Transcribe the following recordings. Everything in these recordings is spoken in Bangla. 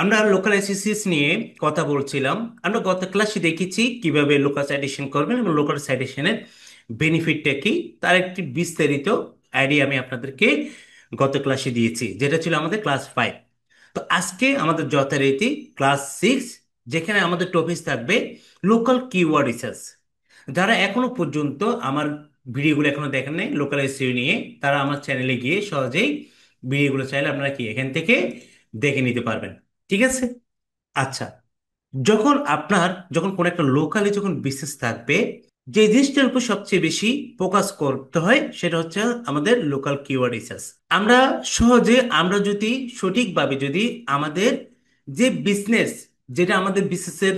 আমরা লোকাল এসএসসিস নিয়ে কথা বলছিলাম। আমরা গত ক্লাসে দেখেছি কিভাবে লোকাল সাইটেশন করবেন এবং লোকাল সাইটেশনের বেনিফিটটা কি, তার একটি বিস্তারিত আইডিয়া আমি আপনাদেরকে গত ক্লাসে দিয়েছি, যেটা ছিল আমাদের ক্লাস 5। তো আজকে আমাদের যথারীতি ক্লাস 6, যেখানে আমাদের টপিক থাকবে লোকাল কিওয়ার্ড রিসার্চ। যারা এখনো পর্যন্ত আমার ভিডিওগুলো এখনো দেখেন নাই লোকাল এসইও নিয়ে, তারা আমার চ্যানেলে গিয়ে সহজেই ভিডিওগুলো চাইলে আপনারা কি এখান থেকে দেখে নিতে পারবেন। ঠিক আছে? আচ্ছা, যখন কোনো একটা লোকালি যখন বিজনেস থাকবে, যে জিনিসটার উপর সবচেয়ে বেশি ফোকাস করতে হয় সেটা হচ্ছে আমাদের লোকাল কিওয়ার্ড রিসার্চ। আমরা আমরা যদি সঠিকভাবে যদি আমাদের যে বিজনেস, যেটা আমাদের বিজনেসের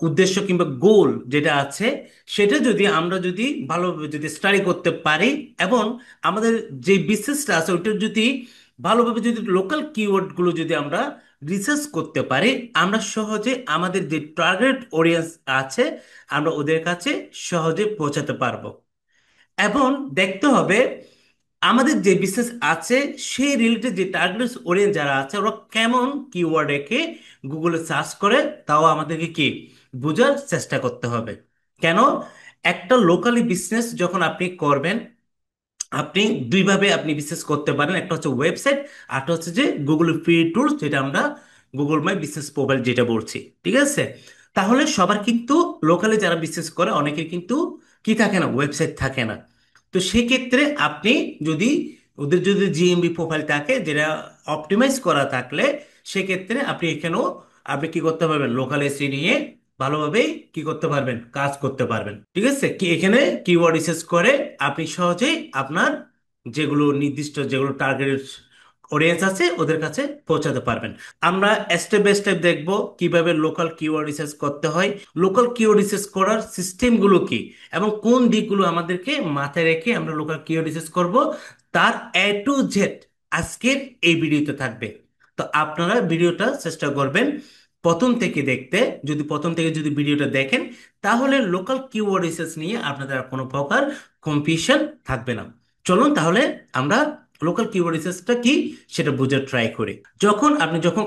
উদ্দেশ্য কিংবা গোল যেটা আছে, সেটা আমরা যদি ভালোভাবে যদি স্টাডি করতে পারি এবং আমাদের যে বিজনেসটা আছে ওইটা যদি ভালোভাবে যদি লোকাল কিওয়ার্ডগুলো যদি আমরা রিসার্চ করতে পারি, আমরা সহজে আমাদের যে টার্গেট অডিয়েন্স আছে আমরা ওদের কাছে সহজে পৌঁছাতে পারবো। এবং দেখতে হবে আমাদের যে বিজনেস আছে সেই রিলেটেড যে টার্গেট অডিয়েন্স যারা আছে ওরা কেমন কিওয়ার্ড রেখে গুগলে সার্চ করে, তাও আমাদেরকে কি বোঝার চেষ্টা করতে হবে। কেন? একটা লোকালি বিজনেস যখন আপনি করবেন, আপনি দুইভাবে আপনি বিজনেস করতে পারেন। একটা হচ্ছে ওয়েবসাইট, আরটা হচ্ছে যে গুগল ফ্রি টুলস, যেটা আমরা গুগল মাই বিজনেস প্রোফাইল যেটা বলছি। ঠিক আছে? তাহলে সবার কিন্তু লোকালি যারা বিজনেস করে অনেকের কিন্তু কি থাকে না, ওয়েবসাইট থাকে না। তো সেক্ষেত্রে আপনি যদি ওদের যদি জিএমবি প্রোফাইল থাকে যেটা অপটিমাইজ করা থাকলে, সেক্ষেত্রে আপনি এখানেও আপনি কি করতে পারবেন, লোকাল এসি নিয়ে ভালোভাবে কি করতে পারবেন, কাজ করতে পারবেন। ঠিক আছে? কি এখানে কিওয়ার্ড রিসার্চ করে আপনি সহজেই আপনার যেগুলো নির্দিষ্ট যেগুলো টার্গেট অডিয়েন্স আছে ওদের কাছে পৌঁছাতে পারবেন। আমরা স্টেপ বাই স্টেপ দেখব কিভাবে লোকাল কিওয়ার্ড রিসার্চ করতে হয়, লোকাল কিওয়ার্ড রিসার্চ করার সিস্টেমগুলো কি, এবং কোন দিকগুলো আমাদেরকে মাথায় রেখে আমরা লোকাল কিওয়ার্ড রিসার্চ করব, তার A to Z আজকের এই ভিডিওতে থাকবে। তো আপনারা ভিডিওটা চেষ্টা করবেন প্রথম থেকে দেখতে। যদি প্রথম থেকে যদি ভিডিওটা দেখেন, তাহলে লোকাল কিওয়ার্ড রিসার্চ নিয়ে আপনাদের আর কোনো প্রকার কনফিউশন থাকবে না। চলুন তাহলে আমরা লোকাল কিওয়ার্ড রিসার্চটা কি সেটা বোঝার ট্রাই করি। যখন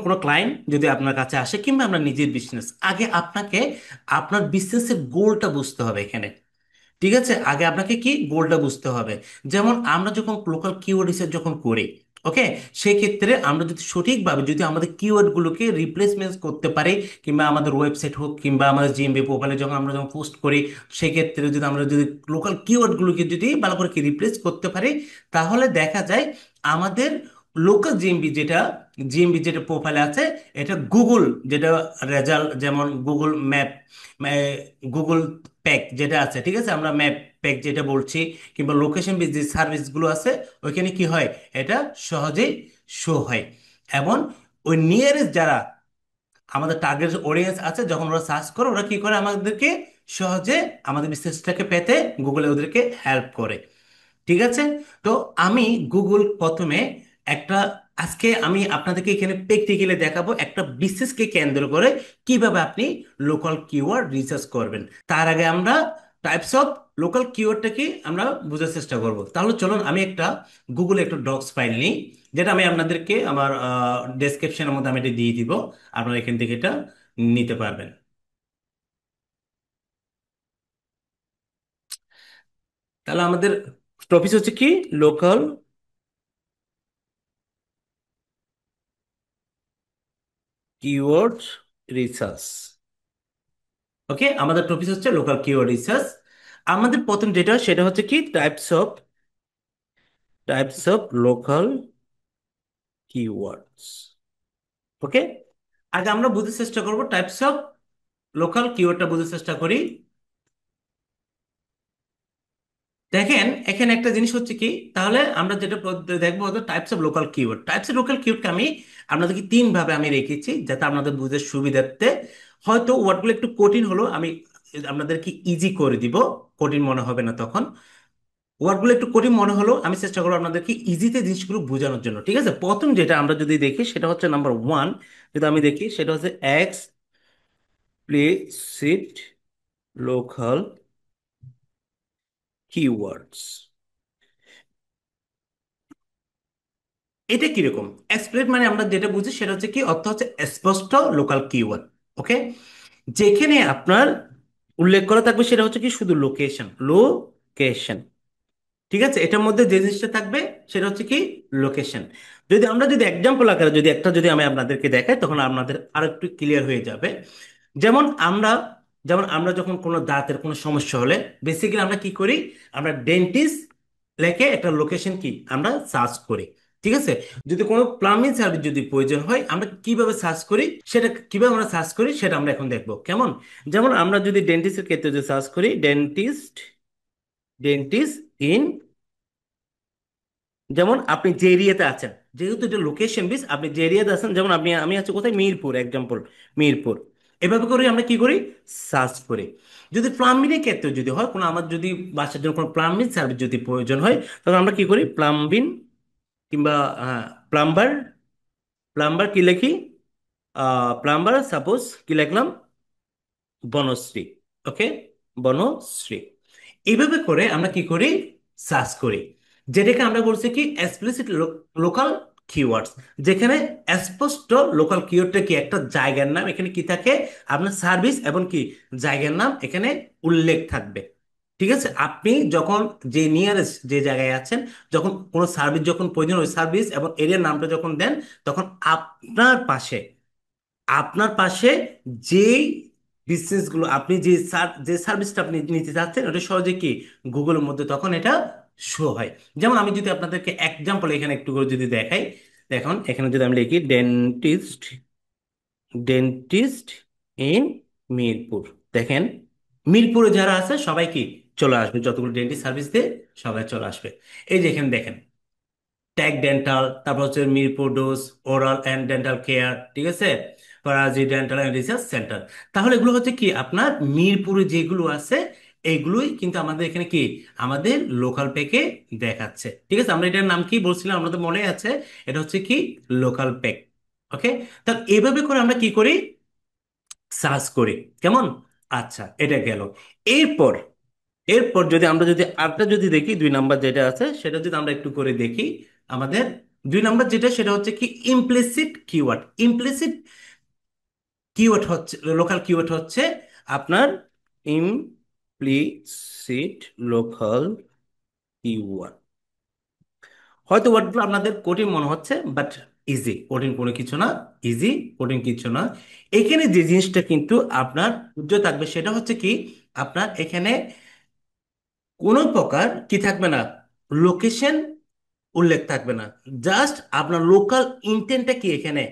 কোনো ক্লায়েন্ট যদি আপনার কাছে আসে কিংবা আপনার নিজের বিজনেস, আগে আপনাকে আপনার বিজনেসের গোলটা বুঝতে হবে এখানে। ঠিক আছে? আগে আপনাকে কি গোলটা বুঝতে হবে। যেমন আমরা যখন লোকাল কিওয়ার্ড রিসার্চ যখন করি, ওকে, সেক্ষেত্রে আমরা যদি সঠিকভাবে যদি আমাদের কিওয়ার্ডগুলোকে রিপ্লেসমেন্ট করতে পারি, কিংবা আমাদের ওয়েবসাইট হোক কিংবা আমাদের জিএমবি প্রোফাইলে যখন আমরা যখন পোস্ট করি, সেক্ষেত্রে যদি আমরা যদি লোকাল কিওয়ার্ডগুলোকে যদি ভালো করে কি রিপ্লেস করতে পারি, তাহলে দেখা যায় আমাদের লোকাল জিএমবি যেটা প্রোফাইলে আছে, এটা গুগল যেটা রেজাল্ট, যেমন গুগল ম্যাপ, গুগল প্যাক যেটা আছে, ঠিক আছে, আমরা ম্যাপ প্যাক যেটা বলছি, কিংবা লোকেশন বেস যে সার্ভিসগুলো আছে, ওইখানে কি হয়, এটা সহজেই শো হয়। এবং ওই নিয়ারেস্ট যারা আমাদের টার্গেট অডিয়েন্স আছে, যখন ওরা সার্চ করে ওরা কি করে আমাদেরকে সহজে আমাদের বিজনেসটাকে পেতে গুগলে ওদেরকে হেল্প করে। ঠিক আছে? তো আমি গুগল প্রথমে একটা আজকে আমি আপনাদেরকে এখানে প্র্যাকটিক্যালি দেখাবো একটা বিজনেসকে কেন্দ্র করে কিভাবে আপনি লোকাল কিওয়ার্ড রিসার্চ করবেন। তার আগে আমরা টাইপস অফ লোকাল কিওয়ার্ডটাকে আমরা বোঝার চেষ্টা করব। তাহলে চলুন আমি একটা গুগলে একটা ডক্স ফাইল নিই, যেটা আমি আপনাদেরকে আমার ডেসক্রিপশনের মধ্যে আমি এটা দিয়ে দিব। আপনারা এখান থেকে এটা নিতে পারবেন। তাহলে আমাদের টপিক হচ্ছে কি, লোকাল কিওয়ার্ড রিসার্চ। ওকে, আমাদের টপিক হচ্ছে লোকাল কিওয়ার্ড রিসার্চ। আমাদের প্রথম যেটা সেটা হচ্ছে কি, টাইপস অফ লোকাল কিওয়ার্ডস। ওকে, আগে আমরা বুঝতে চেষ্টা করব টাইপস অফ লোকাল কিওয়ার্ডটা বুঝতে চেষ্টা করি। দেখেন এখানে একটা জিনিস হচ্ছে কি, তাহলে আমরা যেটা দেখবো types of local keyword. Types of local কিওয়ার্ডকে আমি আপনাদেরকে তিন ভাবে আমি রেখেছি যাতে আপনাদের বুঝতে সুবিধার্থে। হয়তো ওয়ার্ডগুলো একটু কঠিন হলো, আমি আপনাদেরকে ইজি করে দিব, কঠিন মনে হবে না তখন। ওয়ার্ডগুলো একটু কঠিন মনে হলো, আমি চেষ্টা করবো আপনাদেরকে ইজিতে জিনিসগুলো বোঝানোর জন্য। ঠিক আছে? প্রথম যেটা আমরা যদি দেখি সেটা হচ্ছে নাম্বার 1, যদি আমি দেখি সেটা হচ্ছে এক্সপ্লিসিট লোকাল কিওয়ার্ডস। এটা কিরকম? এক্সপ্লেট মানে আমরা যেটা বুঝি সেটা হচ্ছে কি, অর্থ হচ্ছে স্পষ্ট লোকাল কিওয়ার্ড। ওকে, যেখানে আপনার উল্লেখ করা থাকবে সেটা হচ্ছে কি শুধু লোকেশন, লোকেশন। ঠিক আছে, এটার মধ্যে যে জিনিসটা থাকবে সেটা হচ্ছে কি লোকেশন। যদি এক্সাম্পল আকারে যদি একটা যদি আমি আপনাদেরকে দেখাই, তখন আপনাদের আরো একটু ক্লিয়ার হয়ে যাবে। যেমন আমরা যেমন আমরা যখন কোনো দাঁতের কোনো সমস্যা হলে বেসিক্যালি আমরা কি করি, আমরা ডেন্টিস্ট লেখে একটা লোকেশন কি আমরা সার্চ করি। ঠিক আছে, যদি কোনো প্লাম্বিং সার্ভিস যদি প্রয়োজন হয় আমরা কিভাবে সার্চ করি, সেটা কিভাবে আমরা সার্চ করি সেটা আমরা এখন দেখবো কেমন। যেমন আমরা যদি ডেন্টিস্টের ক্ষেত্রে যদি সার্চ করি, ডেন্টিস্ট, ডেন্টিস্ট ইন, যেমন আপনি যে এরিয়াতে আছেন, যেহেতু এটা লোকেশন বেস, আপনি যে এরিয়াতে আছেন, যেমন আমি আছি কোথায়, মিরপুর এক্সাম্পল, মিরপুর। এভাবে করে আমরা কি করি, সার্চ করি। যদি প্লাম্বিং এর ক্ষেত্রে যদি হয় কোনো, আমার যদি বাসার জন্য কোনো প্লাম্বিং সার্ভিস যদি প্রয়োজন হয়, তখন আমরা কি করি, প্লাম্বিং কিংবা প্লাম্বার, প্লাম্বার কি লিখি, প্লাম্বার সাপোজ কি লিখলাম, বনশ্রী। ওকে, বনশ্রী। এইভাবে করে আমরা কি করি, সার্চ করি। যেটাকে আমরা বলছি কি এক্সপ্লিসিট লোকাল কিওয়ার্ডস, যেখানে স্পষ্ট লোকাল কিওয়ার্ডটা কি একটা জায়গার নাম, এখানে কি থাকে, আপনার সার্ভিস এবং কি জায়গার নাম এখানে উল্লেখ থাকবে। ঠিক আছে, আপনি যখন যে নিয়ারেস্ট যে জায়গায় আছেন, যখন কোনো সার্ভিস যখন প্রয়োজন, ওই সার্ভিস এবং এরিয়ার নামটা যখন দেন, তখন আপনার পাশে, আপনার পাশে যেই বিজনেসগুলো আপনি যে সার্ভিসটা আপনি নিতে চাচ্ছেন, ওটা সহজে কি গুগলের মধ্যে তখন এটা শো হয়। যেমন আমি যদি আপনাদেরকে এক্সাম্পল এখানে একটু করে যদি দেখাই, দেখুন এখানে যদি আমি লিখি ডেন্টিস্ট, ডেন্টিস্ট ইন মিরপুর, দেখেন মিরপুরে যারা আছে সবাই কি চলে আসবে, যতগুলো ডেন্টিস্ট সার্ভিস দিয়ে সবাই চলে আসবে। এই যে এখানে দেখেন ট্যাগ ডেন্টাল, তারপর হচ্ছে Mirpur dose, oral and dental care, ঠিক আছে, Faraji dental and research centre. তাহলে এগুলো হচ্ছে কি আপনার মিরপুরে যেগুলো আছে, এইগুলোই কিন্তু আমাদের এখানে কি আমাদের লোকাল প্যাকে দেখাচ্ছে। ঠিক আছে, আমরা এটার নাম কি বলছিলাম আমাদের মনে আছে, এটা হচ্ছে কি লোকাল প্যাক। ওকে, তা এভাবে করে আমরা কি করি, সার্চ করি কেমন। আচ্ছা, এটা গেল। এরপর এরপর যদি আরেকটা যদি দেখি, 2 নাম্বার যেটা আছে সেটা যদি আমরা একটু করে দেখি, আমাদের 2 নাম্বার যেটা সেটা হচ্ছে কি ইমপ্লিসিট কিওয়ার্ড। ইমপ্লিসিট কিওয়ার্ড হচ্ছে, লোকাল কিওয়ার্ড হচ্ছে আপনার ইমপ্লিসিট লোকাল কিওয়ার্ড। হয়তো ওয়ার্ডগুলো আপনাদের কঠিন মনে হচ্ছে, বাট ইজি, কঠিন কোনো কিছু না, ইজি, কঠিন কিছু না। এখানে যে জিনিসটা কিন্তু আপনার উজ্জ্বল থাকবে সেটা হচ্ছে কি, আপনার এখানে কোনো প্রকার কি থাকবে না, লোকেশন উল্লেখ থাকবে না। জাস্ট আপনার লোকাল ইন্টেন্টটা কি এখানে,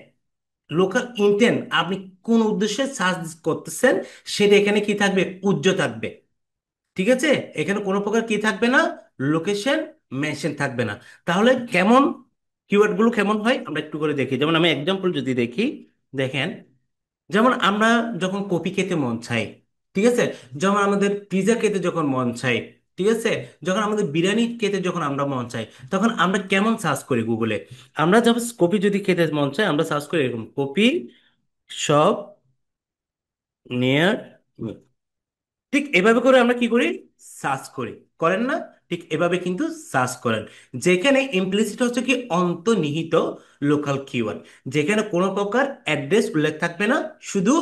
লোকাল ইন্টেন্ট আপনি কোন উদ্দেশ্যে সার্চ করতেছেন সেটা এখানে কি থাকবে, উজ্জ্বল থাকবে। ঠিক আছে, এখানে কোনো প্রকার কি থাকবে না, লোকেশন মেনশন থাকবে না। তাহলে কেমন কিওয়ার্ড গুলো কেমন হয় আমরা একটু করে দেখি। যেমন আমি এক্সাম্পল যদি দেখি, দেখেন, যেমন আমরা যখন কফি খেতে মন চাই, ঠিক আছে, যেমন আমাদের পিৎজা খেতে যখন মন চাই, ঠিক আছে, যখন আমাদের বিরিয়ানি খেতে যখন আমরা মন চাই, তখন আমরা কেমন সার্চ করি গুগলে, আমরা যখন কফি যদি খেতে মন চাই আমরা সার্চ করি এরকম, কফি শপ নিয়ার। ঠিক এভাবে করে আমরা কি করি, সার্চ করি, করেন না? ঠিক এভাবে কিন্তু সার্চ করেন, যেখানে ইমপ্লিসিট হচ্ছে কি অন্তর্নিহিত লোকাল কিওয়ার্ড, যেখানে কোনো প্রকার অ্যাড্রেস উল্লেখ থাকবে না, শুধু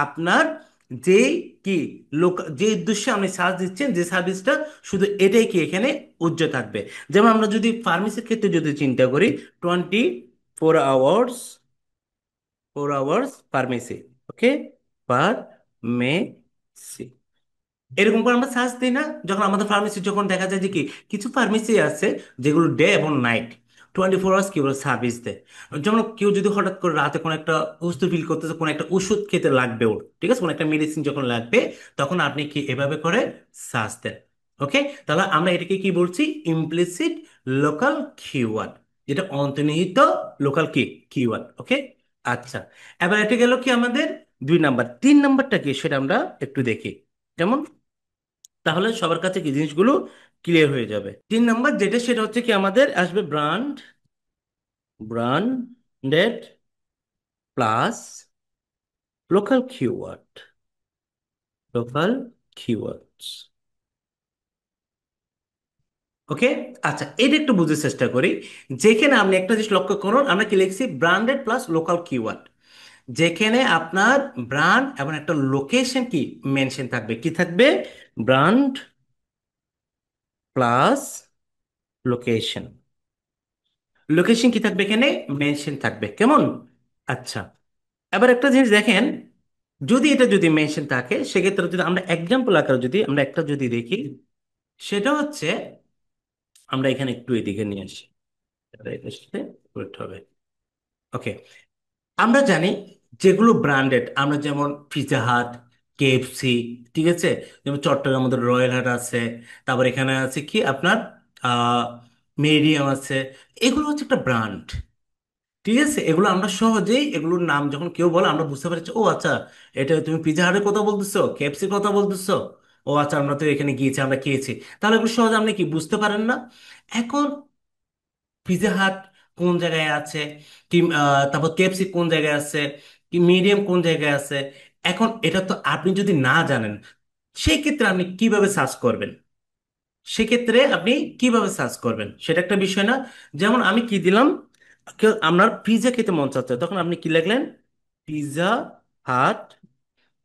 আপনার যে কি লোক যে উদ্দেশ্যে আপনি সার্চ দিচ্ছেন যে সার্ভিসটা, শুধু এটাই কি এখানে উজ্জ্বল থাকবে। যেমন আমরা যদি ফার্মেসির ক্ষেত্রে যদি চিন্তা করি, 24 আওয়ার্স, 4 আওয়ার্স ফার্মেসি, ওকে, ফার্মেসি, এরকম করে আমরা সার্চ দিই না, যখন আমাদের ফার্মেসি যখন দেখা যায় যে কি কিছু ফার্মেসি আছে যেগুলো ডে এবং নাইট 24 আওয়ার্স কি বলে সার্ভিস দেয়। যেমন কেউ যদি হঠাৎ করে রাতে কোনো একটা অসুস্থ ফিল করতেছে, কোনো একটা ওষুধ খেতে লাগবে ওর, ঠিক আছে, কোনো একটা মেডিসিন যখন লাগবে, তখন আপনি কি এভাবে করে সার্চ দেন। ওকে, তাহলে আমরা এটাকে কি বলছি, ইমপ্লিসিট লোকাল কিওয়ার্ড, যেটা অন্তর্নিহিত লোকাল কি কিওয়ার্ড। ওকে, আচ্ছা, এবার এটা গেল কি আমাদের 2 নাম্বার। 3 নাম্বারটা কি সেটা আমরা একটু দেখি যেমন, তাহলে সবার কাছে কি জিনিসগুলো ক্লিয়ার হয়ে যাবে। 3 নাম্বার যেটা সেটা হচ্ছে কি আমাদের আসবে brand, branded plus local keyword, local keywords. Okay. আচ্ছা, এটা একটু বুঝতে চেষ্টা করি। যেখানে আপনি একটা জিনিস লক্ষ্য করুন, আমরা কি লিখছি, ব্র্যান্ডেড প্লাস লোকাল কিওয়ার্ড। যেখানে আপনার ব্র্যান্ড এবং একটা লোকেশন কি মেনশন থাকবে, কি থাকবে, ব্র্যান্ড প্লাস লোকেশন। লোকেশন কি থাকবে এখানে, মেনশন থাকবে, কেমন? আচ্ছা, এবার একটা জিনিস দেখেন, যদি এটা যদি মেনশন থাকে সেক্ষেত্রে যদি আমরা এক্সাম্পল আকারে যদি আমরা একটা যদি দেখি, সেটা হচ্ছে, আমরা এখানে একটু এদিকে নিয়ে আসি, এটার সাথে করতে হবে। ওকে, আমরা জানি যেগুলো ব্র্যান্ডেড, আমরা যেমন পিৎজা হাট, কেএফসি, ঠিক আছে, যেমন চট্টগ্রামের মধ্যে রয়্যাল হাট আছে, তারপর এখানে আছে কি আপনার আহ মেরিয়াম আছে, এগুলো হচ্ছে একটা ব্র্যান্ড। ঠিক আছে, এগুলো আমরা সহজেই এগুলোর নাম যখন কেউ বলে আমরা বুঝতে পারছি, ও আচ্ছা, এটা তুমি পিৎজা হাটের কথা বলতেছো, কেএফসির কথা বলতেছো, ও আচ্ছা, আমরা তো এখানে গিয়েছি, আমরা খেয়েছি। তাহলে এগুলো সহজে আপনি কি বুঝতে পারেন না? এখন পিৎজা হাট কোন জায়গায় আছে, কি তারপর কেএফসি কোন জায়গায় আছে, কি মিডিয়াম কোন জায়গায় আছে, এখন এটা তো আপনি যদি না জানেন, সেই ক্ষেত্রে আপনি কিভাবে সার্চ করবেন? সেক্ষেত্রে আপনি কিভাবে সার্চ করবেন সেটা একটা বিষয় না? যেমন আমি কি দিলাম, আপনার পিৎজা খেতে মন চাচ্ছে, তখন আপনি কি লিখলেন, পিৎজা হাট,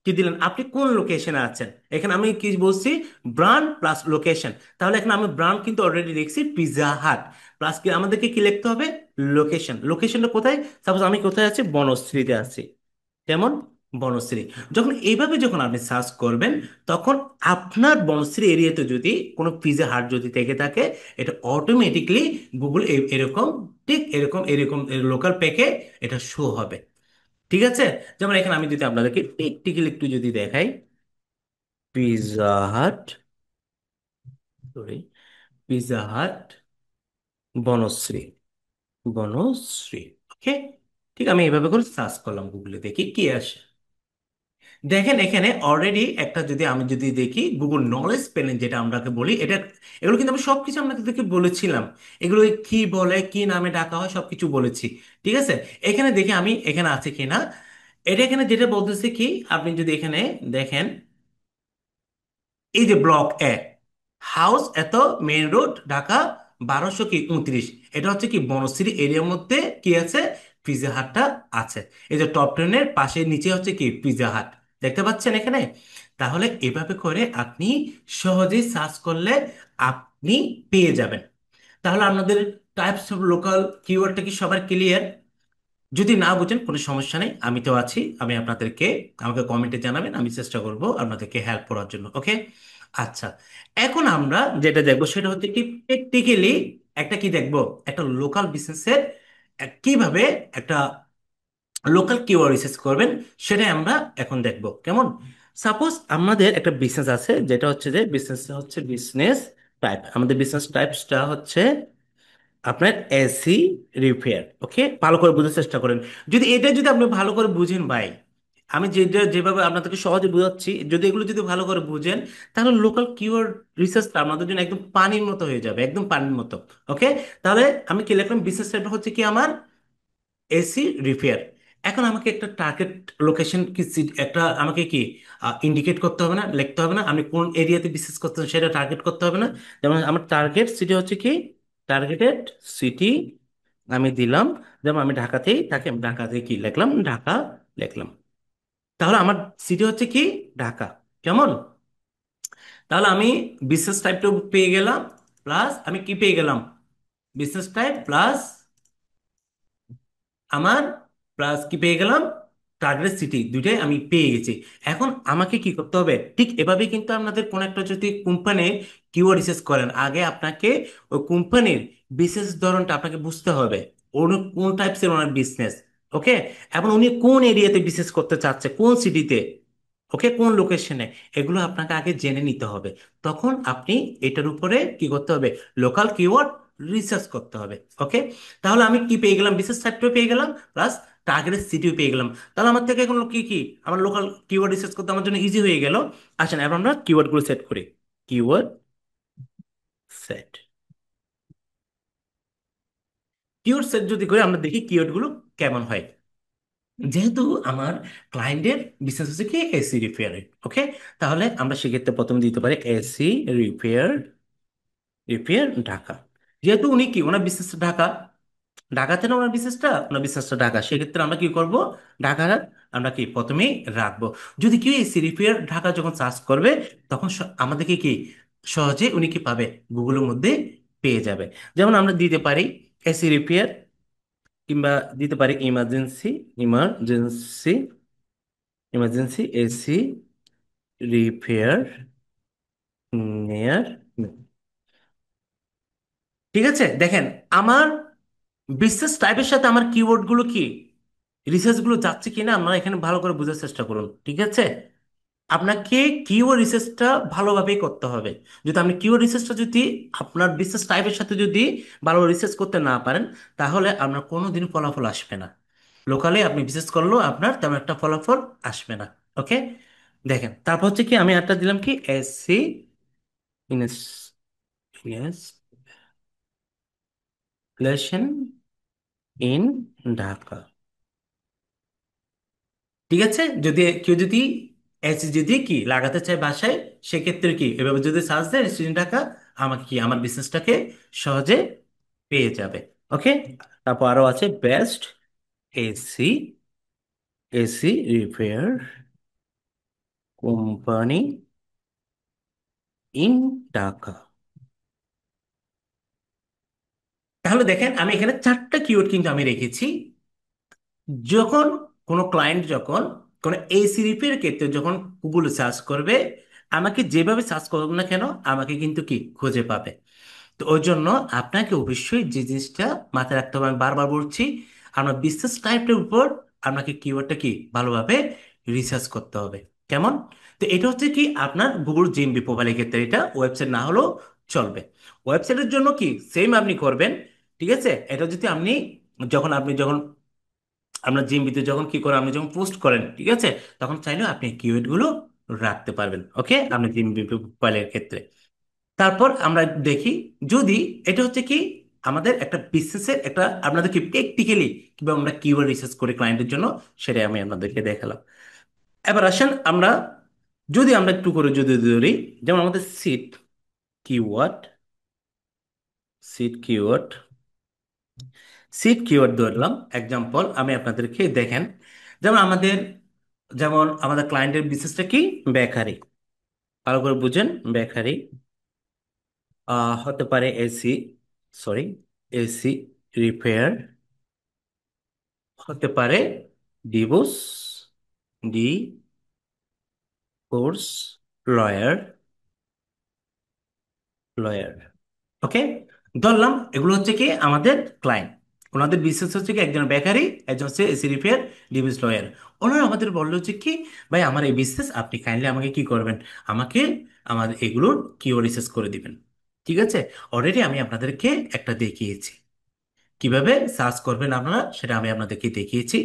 কি দিলেন, আপনি কোন লোকেশনে আছেন, এখানে আমি কি বলছি, ব্র্যান্ড প্লাস লোকেশন। তাহলে এখানে আমি ব্র্যান্ড কিন্তু অলরেডি লিখছি পিৎজা হাট, প্লাস কি আমাদেরকে কি লিখতে হবে, লোকেশন। লোকেশনটা কোথায়, সাপোজ আমি কোথায় আছি, বনশ্রীতে আছি, যেমন বনশ্রী। যখন এইভাবে যখন আপনি সার্চ করবেন, তখন আপনার বনশ্রী এরিয়াতে যদি কোনো পিৎজা হাট যদি থেকে থাকে, এটা অটোমেটিকলি গুগল এরকম, ঠিক এরকম এরকম লোকাল প্যাকে এটা শো হবে। ঠিক আছে, যেমন এখানে আমি যদি আপনাদেরকে টেকটিক্যাল একটু যদি দেখাই, Pizza Hut, sorry, Pizza Hut Banasree, Banasree, ওকে। ঠিক, আমি এইভাবে করে সার্চ করলাম গুগলে, দেখি কি আসে। দেখেন এখানে অলরেডি একটা, যদি আমি যদি দেখি গুগল নলেজ প্যানেল যেটা আমরাকে বলি, এটা, এগুলো কিন্তু আমি সবকিছু আপনাদেরকে বলেছিলাম, এগুলো কি বলে, কি নামে ডাকা হয়, সবকিছু বলেছি। ঠিক আছে, এখানে দেখি আমি এখানে আছে কিনা। এটা এখানে যেটা বলতেছে কি, আপনি যদি এখানে দেখেন, এই যে ব্লক এ, হাউস এত, মেইন রোড, ঢাকা 1229, এটা হচ্ছে কি বনশ্রী এরিয়ার মধ্যে কি আছে, পিৎজা হাটটা আছে। এই যে টপ 10-এর পাশে নিচে হচ্ছে কি পিৎজা হাট, দেখতে পাচ্ছেন এখানে। তাহলে এভাবে করে আপনি সহজেই সার্চ করলে আপনি পেয়ে যাবেন। তাহলে আপনাদের টাইপস অফ লোকাল কিওয়ার্ডটা কি সবার ক্লিয়ার? যদি না বুঝেন কোনো সমস্যা নেই, আমি তো আছি, আমি আপনাদেরকে, আমাকে কমেন্টে জানাবেন, আমি চেষ্টা করব আপনাদেরকে হেল্প করার জন্য, ওকে। আচ্ছা, এখন আমরা যেটা দেখবো সেটা হচ্ছে কি, প্র্যাকটিক্যালি একটা কি দেখবো, একটা লোকাল বিজনেসের কিভাবে একটা লোকাল কিওয়ার্ড রিসার্চ করবেন, সেটাই আমরা এখন দেখবো, কেমন? সাপোজ আমাদের একটা বিজনেস আছে, যেটা হচ্ছে যে বিজনেস হচ্ছে বিজনেস টাইপ, আমাদের বিজনেস টাইপসটা হচ্ছে আপনার এসি রিপেয়ার, ওকে। ভালো করে বুঝার চেষ্টা করেন, যদি এটা যদি আপনি ভালো করে বুঝেন ভাই, আমি যেভাবে আপনাদেরকে সহজে বোঝাচ্ছি, যদি এগুলো যদি ভালো করে বুঝেন, তাহলে লোকাল কিওয়ার্ড রিসার্চটা আমাদের জন্য একদম পানির মতো হয়ে যাবে, একদম পানির মতো। ওকে, তাহলে আমি কি লিখলাম, বিজনেস হচ্ছে কি আমার এসি রিপেয়ার। এখন আমাকে একটা টার্গেট লোকেশন কি একটা আমাকে কি ইন্ডিকেট করতে হবে না, লিখতে হবে না, আমি কোন এরিয়াতে বিজনেস করতে চাই সেটা টার্গেট করতে হবে না? যেমন আমার টার্গেট সিটি হচ্ছে কি, টার্গেটেড সিটি আমি দিলাম, যেমন আমি ঢাকাতেই থাকি, আমি ঢাকাতে কি লিখলাম, ঢাকা লিখলাম। তাহলে আমার সিটি হচ্ছে কি, ঢাকা, কেমন? তাহলে আমি বিজনেস টাইপটা পেয়ে গেলাম, প্লাস আমি কি পেয়ে গেলাম, বিজনেস টাইপ প্লাস আমার, প্লাস কি পেয়ে গেলাম, টার্গেট সিটি, দুইটাই আমি পেয়ে গেছি। এখন আমাকে কি করতে হবে, ঠিক এভাবেই কিন্তু আপনাদের কোন একটা যদি কোম্পানির কিওয়ার্ড রিসার্চ করেন, আগে আপনাকে ওই কোম্পানির বিশেষ ধরনটা আপনাকে বুঝতে হবে, উনি কোন টাইপসের ওনার বিজনেস, ওকে, এবং উনি কোন এরিয়াতে বিজনেস করতে চাচ্ছে, কোন সিটিতে, ওকে, কোন লোকেশনে, এগুলো আপনাকে আগে জেনে নিতে হবে। তখন আপনি এটার উপরে কি করতে হবে, লোকাল কিওয়ার্ড রিসার্চ করতে হবে, ওকে। তাহলে আমি কি পেয়ে গেলাম, বিশেষ সেক্টর পেয়ে গেলাম, প্লাস টার্গেটেড সিটিও পেয়ে গেলাম। তাহলে আমার থেকে এখন কি কি, আমার লোকাল কিওয়ার্ড রিসার্চ করতে আমার জন্য ইজি হয়ে গেল। আসেন এবার আমরা কিওয়ার্ডগুলো সেট করি, কিওয়ার্ড সেট। কিওয়ার্ড সেট যদি করি, আমরা দেখি কিওয়ার্ডগুলো কেমন হয়। যেহেতু আমার ক্লায়েন্টের বিশেষ হচ্ছে কি এসি রিপেয়ার, ওকে, তাহলে আমরা সেক্ষেত্রে প্রথমে দিতে পারি এসি রিপেয়ার, রিপেয়ার ঢাকা। যেহেতু উনি কি ওনার বিজনেসটা ঢাকা, ঢাকাতে না ওনার বিজনেসটা ঢাকা, সেক্ষেত্রে আমরা কি করব, ঢাকা আমরা কি প্রথমেই রাখবো। যদি কেউ এসি রিপেয়ার ঢাকা যখন সার্চ করবে, তখন আমাদেরকে কি সহজে উনি কি পাবে, গুগলের মধ্যে পেয়ে যাবে। যেমন আমরা দিতে পারি এসি রিপেয়ার, কিংবা দিতে পারি emergency, emergency emergency AC repair near. ঠিক আছে, দেখেন আমার বিজনেস টাইপের সাথে আমার কিওয়ার্ড গুলো কি, রিসার্চ গুলো যাচ্ছে কিনা আমরা এখানে ভালো করে বোঝার চেষ্টা করুন। ঠিক আছে, আপনাকে কিওয়ার্ড রিসার্চটা ভালোভাবেই করতে হবে। যদি আপনি কিওয়ার্ড রিসার্চটা যদি আপনার বিজনেস টাইপের সাথে যদি ভালো রিসার্চ করতে না পারেন, তাহলে আপনার কোনোদিন ফলাফল আসবে না। লোকালি আপনি বিজনেস করলেও আপনার তেমন একটা ফলাফল আসবে না। ওকে, দেখেন তারপর হচ্ছে কি আমি একটা দিলাম কি এসসি ইনস্টলেশন ইন ঢাকা। ঠিক আছে, যদি কেউ যদি এসি যদি কি লাগাতে চায় বাসায়, সেক্ষেত্রে কি এভাবে যদি সার্চ দেয় রেস্টুরেন্ট ঢাকা, আমাকে কি আমার বিজনেসটাকে সহজে পেয়ে যাবে। ওকে, তারপর আরো আছে best AC AC repair company in Dhaka. তাহলে দেখেন আমি এখানে চারটা কিওয়ার্ড কিন্তু আমি রেখেছি। যখন কোনো ক্লায়েন্ট যখন কোনো এসি রিপেয়ার ক্ষেত্রে যখন গুগল সার্চ করবে, আমাকে যেভাবে সার্চ করুক না কেন, আমাকে কিন্তু কি খুঁজে পাবে। তো ওই জন্য আপনাকে অবশ্যই যে জিনিসটা মাথায় রাখতে হবে, আমি বারবার বলছি, আপনার বিজনেস টাইপের উপর আপনাকে কিওয়ার্ডটা কি ভালোভাবে রিসার্চ করতে হবে। কেমন? তো এটা হচ্ছে কি আপনার গুগল জিএমবি প্রোফাইলের ক্ষেত্রে এটা ওয়েবসাইট না হলেও চলবে। ওয়েবসাইটের জন্য কি সেম আপনি করবেন। ঠিক আছে, এটা যদি আপনি যখন আপনার জিএমবিতে যখন কি করেন, আপনি যখন পোস্ট করেন, ঠিক আছে, তখন চাইলেও আপনি কিওয়ার্ড গুলো রাখতে পারবেন। ওকে, আপনি জিএমবি প্রোফাইলের ক্ষেত্রে। তারপর আমরা দেখি, যদি এটা হচ্ছে কি আমাদের একটা বিজনেসের একটা, আপনাদেরকে প্র্যাকটিক্যালি কিভাবে আমরা কিওয়ার্ড রিসার্চ করি ক্লায়েন্টের জন্য, সেটাই আমি আপনাদেরকে দেখালাম। এবার আসেন আমরা, যদি আমরা একটু করে যদি ধরি, যেমন আমাদের keyword seed keyword seed keyword ধরলাম এক্সাম্পল আমি আপনাদেরকে দেখেন। যেমন আমাদের ক্লায়েন্টের বিজনেসটা কি, বেকারি। ভালো করে বুঝেন, বেকারি হতে পারে সরি এসি রিপেয়ার, হতে পারে ডিভোর্স, ডিভোর্স লয়ার, লয়ার। ওকে, ধরলাম এগুলো হচ্ছে কি আমাদের ক্লায়েন্ট। ওনাদের বিজনেস হচ্ছে কি একজন বেকারি, একজন হচ্ছে এসি রিপেয়ার, ডিভোর্স লয়ার। ওনারা আমাদের বললো হচ্ছে কি, ভাই আমার এই বিজনেস আপনি কাইন্ডলি আমাকে কি করবেন, আমাকে আমাদের এগুলোর কিওয়ার্ড রিসার্চ করে দিবেন। ঠিক আছে, অলরেডি আমি আপনাদেরকে একটা দেখিয়েছি কিভাবে সার্চ করবেন আপনারা, সেটা আমি আপনাদেরকে দেখিয়েছি।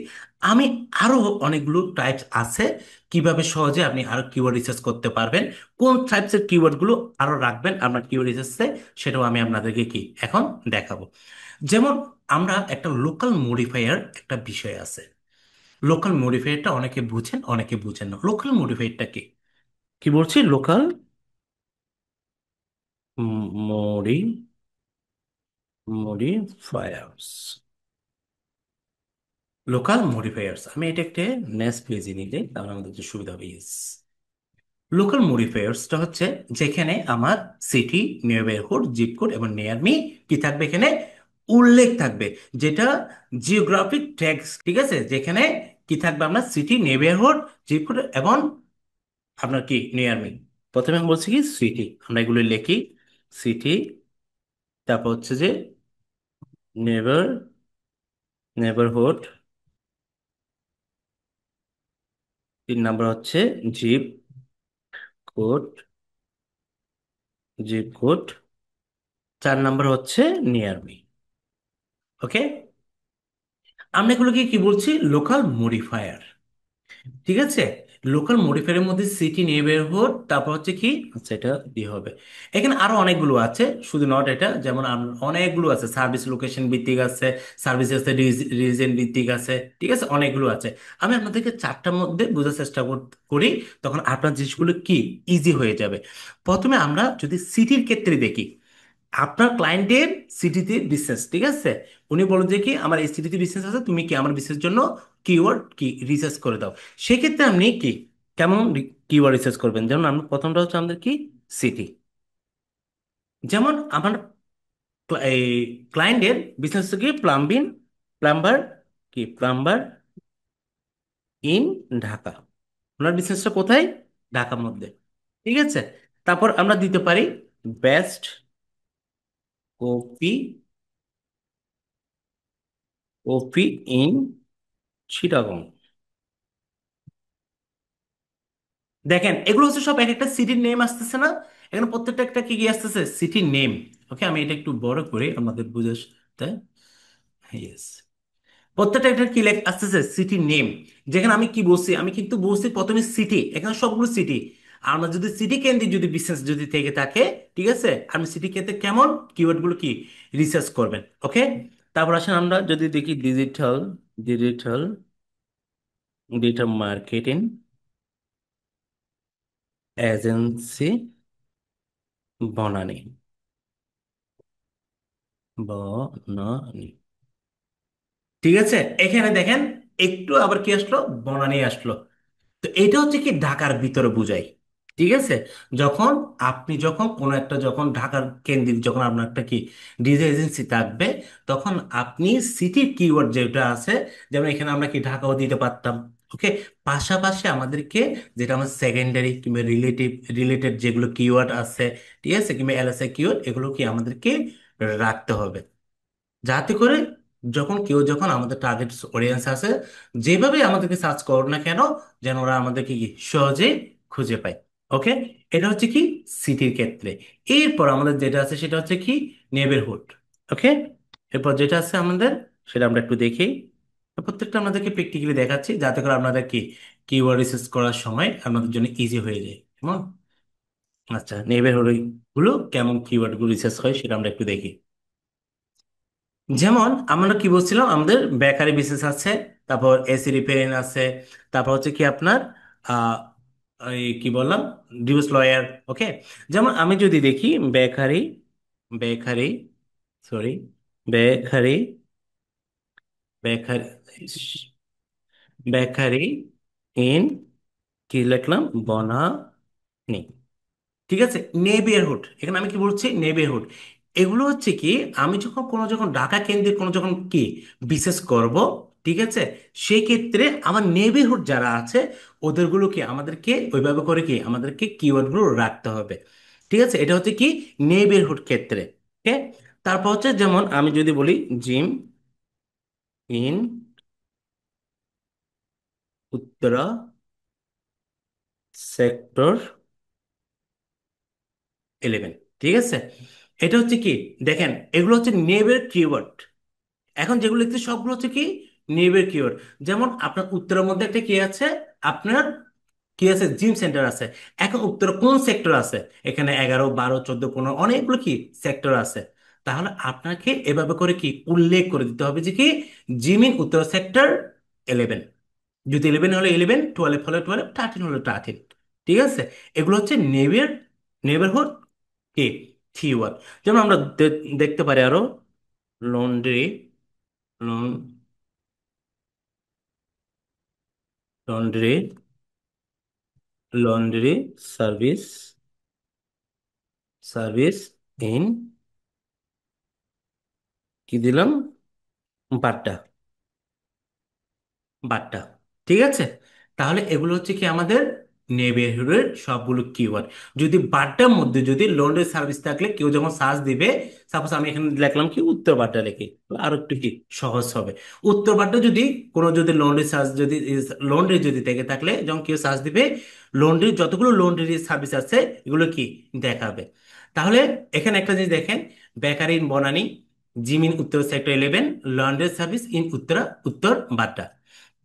আমি আরো অনেকগুলো টাইপস আছে কিভাবে সহজে আপনি আরো কিওয়ার্ড রিসার্চ করতে পারবেন, কোন টাইপসের কিওয়ার্ড গুলো আরো রাখবেন আপনার কিওয়ার্ড রিসার্চে, সেটাও আমি আপনাদেরকে কি এখন দেখাবো। যেমন আমরা একটা লোকাল মডিফায়ার একটা বিষয় আছে। লোকাল মডিফায়ারটা অনেকে বুঝেন অনেকে বুঝেন না। লোকাল মডিফায়ারটা কি, কি বলছি, লোকাল মডি মডিফায়ার্স। লোকাল মডিফায়ার্স, আমি এটা একটা নেক্সট পেজে নিলে তাহলে আমাদের যে সুবিধা হবে। ইয়েস, লোকাল মডিফায়ার্সটা হচ্ছে যেখানে আমার সিটি, নেইবারহুড, জিপ কোড এবং নিয়ার মি কি থাকবে এখানে উল্লেখ থাকবে, যেটা জিওগ্রাফিক ট্যাগস। ঠিক আছে, যেখানে কি থাকবে আপনার সিটি, নেইবারহুড, জিপ কোড এবং আপনার কি নিয়ার মি। প্রথমে আমি বলছি কি সিটি, আমরা এগুলো লিখি সিটি, তারপর হচ্ছে যে নেবার নেবারহুড, 3 নাম্বার হচ্ছে zip code, zip code, 4 number হচ্ছে নিয়ার মি। ওকে, আমরা এগুলোকে কি বলছি, লোকাল মডিফায়ার। ঠিক আছে, লোকাল মডিফায়ারের মধ্যে সিটি, নেইবারহুড, তারপর হচ্ছে কি, আচ্ছা এটা দিয়ে হবে। এখানে আরো অনেকগুলো আছে, শুধু নট এটা, যেমন অনেকগুলো আছে, সার্ভিস লোকেশন ভিত্তিক আছে, সার্ভিস আছে রিজন ভিত্তিক আছে। ঠিক আছে, অনেকগুলো আছে। আমি আপনাদেরকে চারটার মধ্যে বোঝার চেষ্টা করি, তখন আপনার জিনিসগুলো কি ইজি হয়ে যাবে। প্রথমে আমরা যদি সিটির ক্ষেত্রে দেখি, আপনার ক্লায়েন্টের সিটিতে বিজনেস, ঠিক আছে, উনি বলেন যে কি আমার এই সিটিতে বিজনেস আছে, তুমি কি আমার বিজনেসের জন্য কিওয়ার্ড কি রিসার্চ করে দাও। সেক্ষেত্রে আপনি কি কেমন কিওয়ার্ড রিসার্চ করবেন? যেমন আমরা প্রথমটা হচ্ছে আমাদের কি সিটি। যেমন আমার এই ক্লায়েন্টের বিজনেস কি প্লাম্বিং, প্লাম্বার, কি প্লাম্বার ইন ঢাকা। ওনার বিজনেসটা কোথায়? ঢাকার মধ্যে। ঠিক আছে, তারপর আমরা দিতে পারি best coffee, coffee in Chittagong. দেখেন এগুলো হচ্ছে সব এক একটা সিটির নেম আসতেছে না? এখানে প্রত্যেকটা একটা কি কি আসতেছে? সিটির নেম। ওকে, আমি এটা একটু বড় করে আমাদের বুঝাতে। ইয়েস, প্রত্যেকটা একটা কি লেখ আসতেছে? City name. যেখানে আমি কি বলছি, আমি কিন্তু বলছি প্রথমে সিটি, এখানে সবগুলো সিটি। আমরা যদি সিটি কেন্দ্রিক যদি বিজনেস যদি থেকে থাকে, ঠিক আছে, আপনি সিটি কেন্দ্রিক কেমন কিওয়ার্ড গুলো কি রিসার্চ করবেন। ওকে, তারপর আসেন আমরা যদি দেখি digital, digital, digital marketing agency Banani, Banani. ঠিক আছে, এখানে দেখেন একটু আবার কি আসলো? বনানী আসলো। তো এটা হচ্ছে কি ঢাকার ভিতরে বুঝাই। ঠিক আছে, যখন আপনি যখন কোনো একটা যখন ঢাকার কেন্দ্রিক যখন আপনার একটা কি ডিজে এজেন্সি থাকবে, তখন আপনি সিটির কিওয়ার্ড যেটা আছে, যেমন এখানে আমরা কি ঢাকাও দিতে পারতাম। ওকে, পাশাপাশি আমাদেরকে যেটা আমার সেকেন্ডারি কিংবা রিলেটেড যেগুলো কিওয়ার্ড আছে, ঠিক আছে, কিংবা এলএসআই কিওয়ার্ড, এগুলো কি আমাদেরকে রাখতে হবে, যাতে করে যখন কেউ যখন আমাদের টার্গেট অডিয়েন্স আছে, যেভাবে আমাদেরকে সার্চ করো না কেন, যেন ওরা আমাদেরকে কি সহজে খুঁজে পায়। ওকে, এটা হচ্ছে কি সিটির ক্ষেত্রে। এরপর আমাদের যেটা আছে সেটা হচ্ছে কি নেবারহুড। ওকে, এরপর যেটা আছে আমাদের, সেটা আমরা একটু দেখি। প্রত্যেকটা আপনাদেরকে প্র্যাকটিক্যালি দেখাচ্ছি, যাতে করে আপনাদের কি কিওয়ার্ড রিসার্চ করার সময় আপনাদের জন্য ইজি হয়ে যায়। কেমন? আচ্ছা, নেবারহুড গুলো কেমন কিওয়ার্ড গুলো রিসার্চ হয় সেটা আমরা একটু দেখি। যেমন আমরা কি বলছিলাম, আমাদের বেকারি বিজনেস আছে, তারপর এসি রিপেয়ারিং আছে, তারপর হচ্ছে কি আপনার আহ এই কি বললাম, ডিভোর্স লয়ার। ওকে, যেমন আমি যদি দেখি bakery, bakery, sorry, bakery, bakery, bakery in, কি লিখলাম, বনানী। ঠিক আছে, নেইবারহুড, এখানে আমি কি বলছি নেইবারহুড। এগুলো হচ্ছে কি আমি যখন কোনো যখন ঢাকা কেন্দ্রিক কোনো যখন কি বিশেষ করব, ঠিক আছে, সেই ক্ষেত্রে আমার নেইবারহুড যারা আছে ওদেরগুলো কি আমাদেরকে ওইভাবে করে কি আমাদেরকে কিওয়ার্ডগুলো রাখতে হবে। ঠিক আছে, এটা হচ্ছে কি নেইবারহুড ক্ষেত্রে। ওকে, তারপর হচ্ছে যেমন আমি যদি বলি জিম ইন উত্তরা সেক্টর 11। ঠিক আছে, এটা হচ্ছে কি, দেখেন এগুলো হচ্ছে নেইবার কিওয়ার্ড। এখন যেগুলো লিখছি সবগুলো হচ্ছে কি নিউয়ের কিওয়ার্ড। যেমন আপনার উত্তরের মধ্যে একটা কি আছে, আপনার কি আছে, জিম সেন্টার আছে। এখন উত্তরে কোন সেক্টর আছে? এখানে 11, 12, 14, 15 অনেকগুলো কি সেক্টর আছে। তাহলে আপনাকে এভাবে করে কি উল্লেখ করে দিতে হবে যে কি জিমিন উত্তর সেক্টর 11। যদি 11 হলে 11, 12 হলে 12, 13 হলে 13। ঠিক আছে, এগুলো হচ্ছে নেবারহুড কি কিওয়ার্ড। যেমন আমরা দেখতে পারি আরো laundry, laundry, laundry service, service in, কি দিলাম, বাড্ডা, বাড্ডা। ঠিক আছে, তাহলে এগুলো হচ্ছে কি আমাদের নেইবারহুডের সবগুলো কিওয়ার্ড। যদি বাড্ডার মধ্যে যদি লন্ড্রি সার্ভিস থাকলে কেউ যখন সার্চ দিবে, সাপোজ আমি এখানে লিখলাম কি উত্তর বাড্ডা লিখি, আরো একটু কি সহজ হবে। উত্তর বাড্ডা যদি কোনো যদি লন্ড্রি সার্চ যদি লন্ড্রি যদি থেকে থাকলে যখন কেউ সার্চ দিবে, লন্ড্রির যতগুলো লন্ড্রি সার্ভিস আছে এগুলো কি দেখাবে। তাহলে এখানে একটা জিনিস দেখেন, bakery in Banani, gym in Uttara sector 11, laundry service in Uttara, Uttar Badda.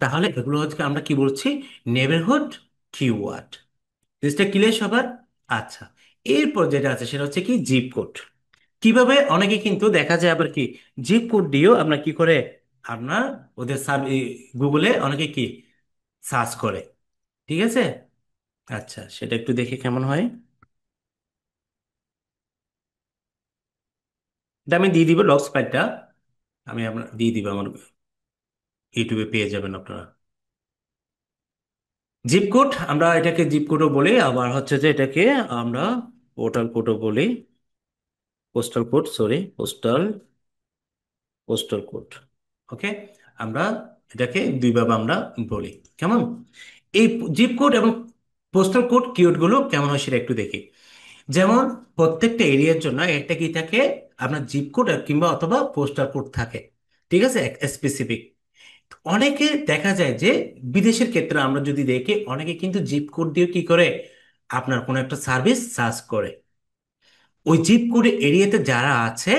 তাহলে এগুলো হচ্ছে আমরা কি বলছি নেবারহুড কিওয়ার্ড। জিনিসটা ক্লিয়ার সবার? আচ্ছা, এরপর যেটা আছে সেটা হচ্ছে কি জিপ কোড। কিভাবে অনেকে কিন্তু দেখা যায় আবার কি জিপ কোড দিয়েও আপনার কি করে আপনার ওদের গুগলে অনেকে কি সার্চ করে। ঠিক আছে, আচ্ছা সেটা একটু দেখে কেমন হয়। এটা আমি দিয়ে দিব লক্স ফাইলটা, আমি আপনার দিয়ে দিব, আমার ইউটিউবে পেয়ে যাবেন আপনারা। জিপ কোড, আমরা এটাকে জিপ কোডও বলি, আবার হচ্ছে যে এটাকে আমরা পোর্টাল কোডও বলি, postal code, sorry, postal postal code. Okay, আমরা এটাকে দুইভাবে আমরা বলি। কেমন? এই জিপ কোড এবং পোস্টাল কোড কিওয়ার্ডগুলো কেমন হয় সেটা একটু দেখি। যেমন প্রত্যেকটা এরিয়ার জন্য একটা কি থাকে, আপনার জিপ কোড কিংবা অথবা পোস্টাল কোড থাকে, ঠিক আছে, স্পেসিফিক। অনেকে দেখা যায় যে বিদেশের ক্ষেত্রে আমরা যদি দেখি, অনেকে কিন্তু জিপ কোড দিয়ে কি করে, আপনার কোনো একটা সার্ভিস সার্চ করে। ওই জিপ কোড এরিয়াতে যারা আছে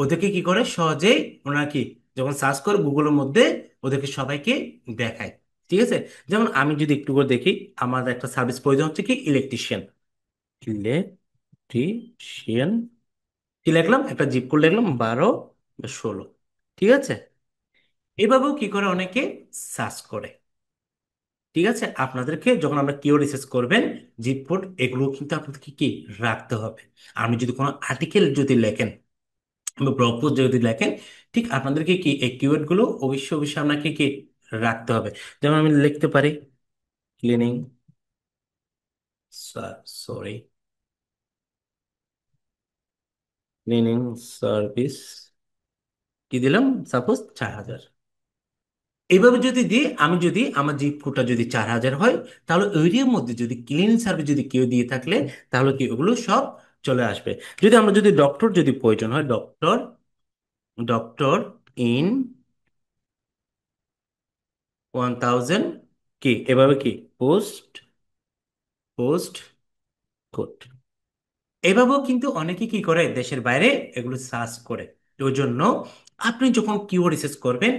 ওদেরকে কি করে সহজেই, ওনারা কি যখন সার্চ করে গুগলের মধ্যে, ওদেরকে সবাইকে দেখায়। ঠিক আছে, যেমন আমি যদি একটু করে দেখি, আমার একটা সার্ভিস প্রয়োজন হচ্ছে কি, ইলেকট্রিশিয়ান। ইলেকট্রিশিয়ান, কি লিখলাম, একটা জিপ কোড লিখলাম 12 বা 16। ঠিক আছে, এভাবেও কি করে অনেকে সার্চ করে। ঠিক আছে, আপনাদেরকে যখন আমরা কিওয়ার্ড রিসার্চ করবেন, জিপ কোড এগুলো কিন্তু আপনাদেরকে কি রাখতে হবে। আপনি যদি কোনো আর্টিকেল যদি লেখেন বা ব্লগ পোস্ট যদি লেখেন, ঠিক আপনাদেরকে কি এই কিওয়ার্ড গুলো অবশ্যই অবশ্যই আপনাকে কি রাখতে হবে। যেমন আমি লিখতে পারি ক্লিনিং, সরি, ক্লিনিং সার্ভিস, কি দিলাম, সাপোজ 4,000। এইভাবে যদি দিই, আমি যদি আমার জিপ কোডটা যদি 4,000 হয়, তাহলে এরিয়ার মধ্যে যদি ক্লিনিং সার্ভিস যদি কেউ দিয়ে থাকলে, তাহলে কি ওগুলো সব চলে আসবে। যদি আমরা যদি ডক্টর যদি প্রয়োজন হয়, ডক্টর, ডক্টর ইন 1,000, কি এভাবে কি পোস্ট, পোস্ট কোড, এভাবেও কিন্তু অনেকে কি করে দেশের বাইরে এগুলো সার্চ করে। ওই জন্য আপনি যখন কিওয়ার্ড রিসার্চ করবেন,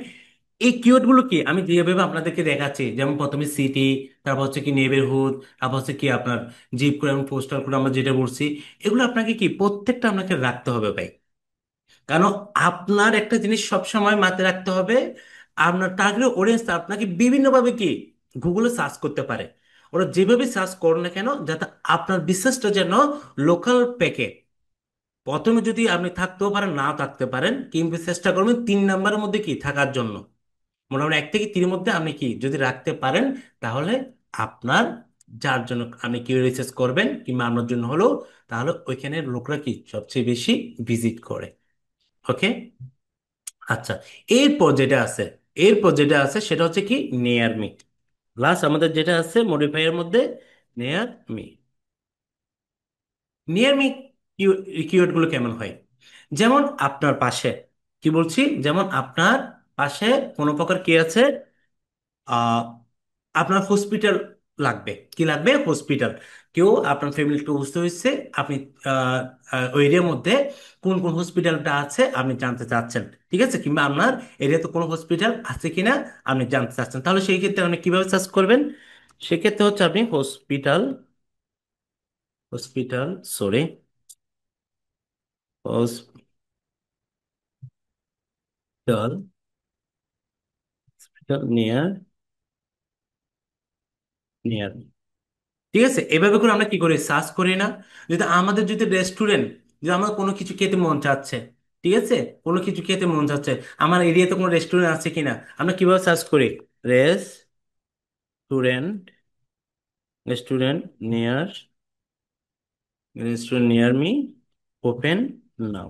এই কিওয়ার্ড গুলো কি আমি যেভাবে আপনাদেরকে দেখাচ্ছি, যেমন প্রথমে সিটি, তারপর হচ্ছে কি নেইবারহুড, তারপর হচ্ছে কি আপনার জিপ কোড এবং পোস্টাল কোড আমরা যেটা বলছি, এগুলো আপনাকে কি প্রত্যেকটা আপনাকে রাখতে হবে ভাই। কারণ আপনার একটা জিনিস সবসময় মাথায় রাখতে হবে, আপনার টার্গেট অডিয়েন্স আপনাকে বিভিন্নভাবে কি গুগলে সার্চ করতে পারে। ওরা যেভাবে সার্চ করুন না কেন, যাতে আপনার বিশেষটা যেন লোকাল প্যাকে, প্রথমে যদি আপনি থাকতেও পারেন নাও থাকতে পারেন, কিন্তু চেষ্টা করবেন 3 নাম্বারের মধ্যে কি থাকার জন্য। মোটামুটি 1 থেকে 3 মধ্যে আপনি কি যদি রাখতে পারেন, তাহলে আপনার, যার জন্য আপনি কি রিসার্চ করবেন কিংবা আপনার জন্য হলো, তাহলে ওইখানে লোকরা কি সবচেয়ে বেশি ভিজিট করে। ওকে, আচ্ছা, এরপর যেটা আছে, এরপর যেটা আছে সেটা হচ্ছে কি নিয়ার মি। লাস্ট আমাদের যেটা আছে মডিফায়ার মধ্যে, near me. Near me keyword গুলো কেমন হয়, যেমন আপনার পাশে, কি বলছি, যেমন আপনার পাশে কোনো প্রকার কি আছে, আহ আপনার হসপিটাল লাগবে, কি লাগবে, হসপিটাল। কেউ আপনার ফ্যামিলি কেউ বুঝতে হয়েছে, আপনি আহ, ওই এরিয়ার মধ্যে কোন কোন হসপিটালটা আছে আপনি জানতে চাচ্ছেন। ঠিক আছে, কিংবা আপনার এরিয়াতে কোনো হসপিটাল আছে কিনা আপনি জানতে চাচ্ছেন, তাহলে সেই ক্ষেত্রে আপনি কিভাবে সার্চ করবেন, সেক্ষেত্রে হচ্ছে আপনি hospital, hospital, sorry, hospital, hospital near, near, ঠিক আছে, এভাবে করে আমরা কি করি সার্চ করি না। যদি আমাদের যদি রেস্টুরেন্ট, যদি আমার কোনো কিছু খেতে মন চাচ্ছে, ঠিক আছে, কোনো কিছু খেতে মন চাচ্ছে, আমার এরিয়াতে কোনো রেস্টুরেন্ট আছে কিনা, আমরা কিভাবে সার্চ করি, restaurant, restaurant near, restaurant near me, open নাও।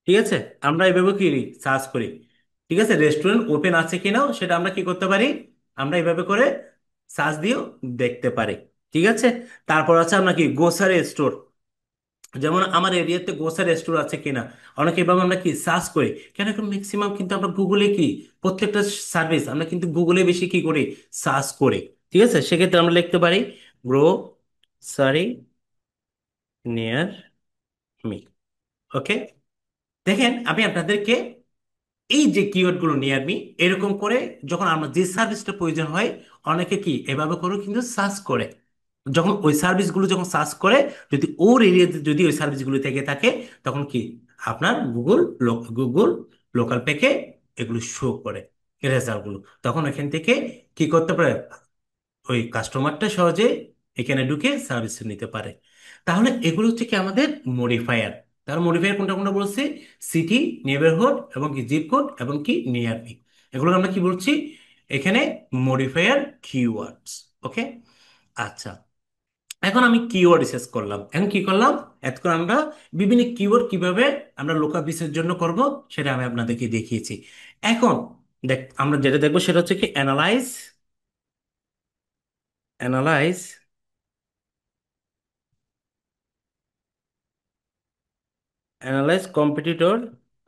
ঠিক আছে, আমরা এভাবে কি সার্চ করি। ঠিক আছে, রেস্টুরেন্ট ওপেন আছে কিনা সেটা আমরা কি করতে পারি, আমরা এভাবে করে সার্চ দিয়েও দেখতে পারি। ঠিক আছে, তারপর আছে আমরা কি গ্রোসারি স্টোর, যেমন আমার এরিয়াতে গ্রোসারি স্টোর আছে কিনা, অনেকে এভাবে আমরা কি সার্চ করি। কেন, এখন ম্যাক্সিমাম কিন্তু আমরা গুগলে কি প্রত্যেকটা সার্ভিস আমরা কিন্তু গুগলে বেশি কি করি, সার্চ করি। ঠিক আছে, সেক্ষেত্রে আমরা লিখতে পারি গ্রোসারি নিয়ার মি। ওকে, দেখেন আমি আপনাদেরকে এই যে কিওয়ার্ড গুলো নিয়ে আমি এরকম করে, যখন আমরা যে সার্ভিসটা প্রয়োজন হয়, অনেকে কি এভাবে করে কিন্তু সার্চ করে। যখন ওই সার্ভিসগুলো যখন সার্চ করে, যদি ওর এরিয়াতে যদি ওই সার্ভিসগুলো থেকে থাকে, তখন কি আপনার গুগল, গুগল লোকাল প্যাকে এগুলো শো করে রেজাল্টগুলো, তখন এখান থেকে কি করতে পারে, ওই কাস্টমারটা সহজে এখানে ঢুকে সার্ভিস নিতে পারে। তাহলে এগুলো হচ্ছে কি আমাদের মডিফায়ার। তার মডিফায়ার কোনটা কোনটা বলছি? সিটি, নেবারহুড এবং কি জিপ কোড এবং কি নিয়ারবি, এগুলো আমরা কি বলছি এখানে? Modifier keywords. ওকে, আচ্ছা। এখন আমি কিওয়ার্ড রিসার্চ করলাম, এখন কি করলাম? এতক্ষণ আমরা বিভিন্ন কিওয়ার্ড কিভাবে আমরা লোকাল বিসের জন্য করব সেটা আমি আপনাদেরকে দেখিয়েছি। এখন দেখ, আমরা যেটা দেখবো সেটা হচ্ছে কি analyse, analyse analyse competitor,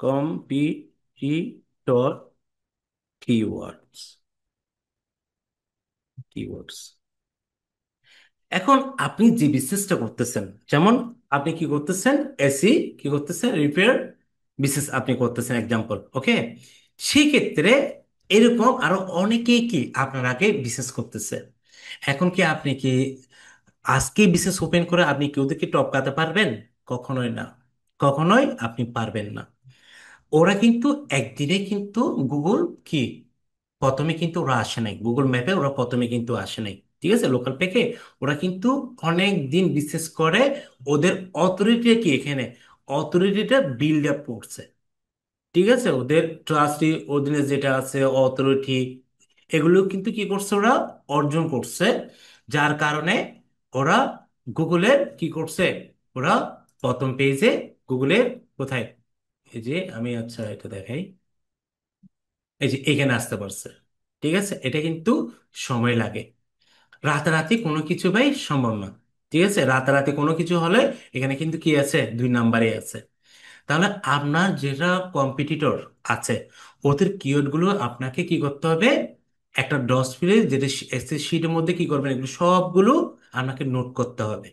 competitor keywords, keywords. এখন আপনি যে বিজনেসটা করতেছেন, যেমন আপনি কি করতেছেন, এসি কি করতেছেন, রিপেয়ার বিজনেস আপনি করতেছেন এক্সাম্পল, ওকে। সেই ক্ষেত্রে এরকম আরো অনেকেই কি আপনার আগে বিজনেস করতেছে। এখন কি আপনি কি আজকে বিজনেস ওপেন করে আপনি কি ওদেরকে টপকাতে পারবেন? কখনোই না, কখনোই আপনি পারবেন না। ওরা কিন্তু একদিনে কিন্তু গুগল কি প্রথমে কিন্তু ওরা আসে নাই, গুগল ম্যাপে ওরা প্রথমে কিন্তু আসে নাই, ঠিক আছে, লোকাল প্যাকে। ওরা কিন্তু অনেক দিন বিশেষ করে ওদের অথরিটি কি এখানে অথরিটিটা বিল্ড আপ করছে, ঠিক আছে, ওদের ট্রাস্টি অধীনে যেটা আছে অথরিটি, এগুলো কিন্তু কি করছে ওরা অর্জন করছে। যার কারণে ওরা গুগলের কি করছে, ওরা প্রথম পেজে গুগলের কোথায়, এই যে আমি আচ্ছা এটা দেখাই, এই যে এখানে আসতে পারছে, ঠিক আছে। এটা কিন্তু সময় লাগে, রাতারাতি কোনো কিছু ভাই সম্ভব না, ঠিক আছে। রাতারাতি কোনো কিছু হলে এখানে কিন্তু কি আছে, 2 নাম্বারে আছে। তাহলে আপনার যেটা কম্পিটিটর আছে ওদের কিওয়ার্ড গুলো আপনাকে কি করতে হবে, একটা ডস ফিলে যেটা এক্সেল শিটের মধ্যে কি করবেন, এগুলো সবগুলো আপনাকে নোট করতে হবে।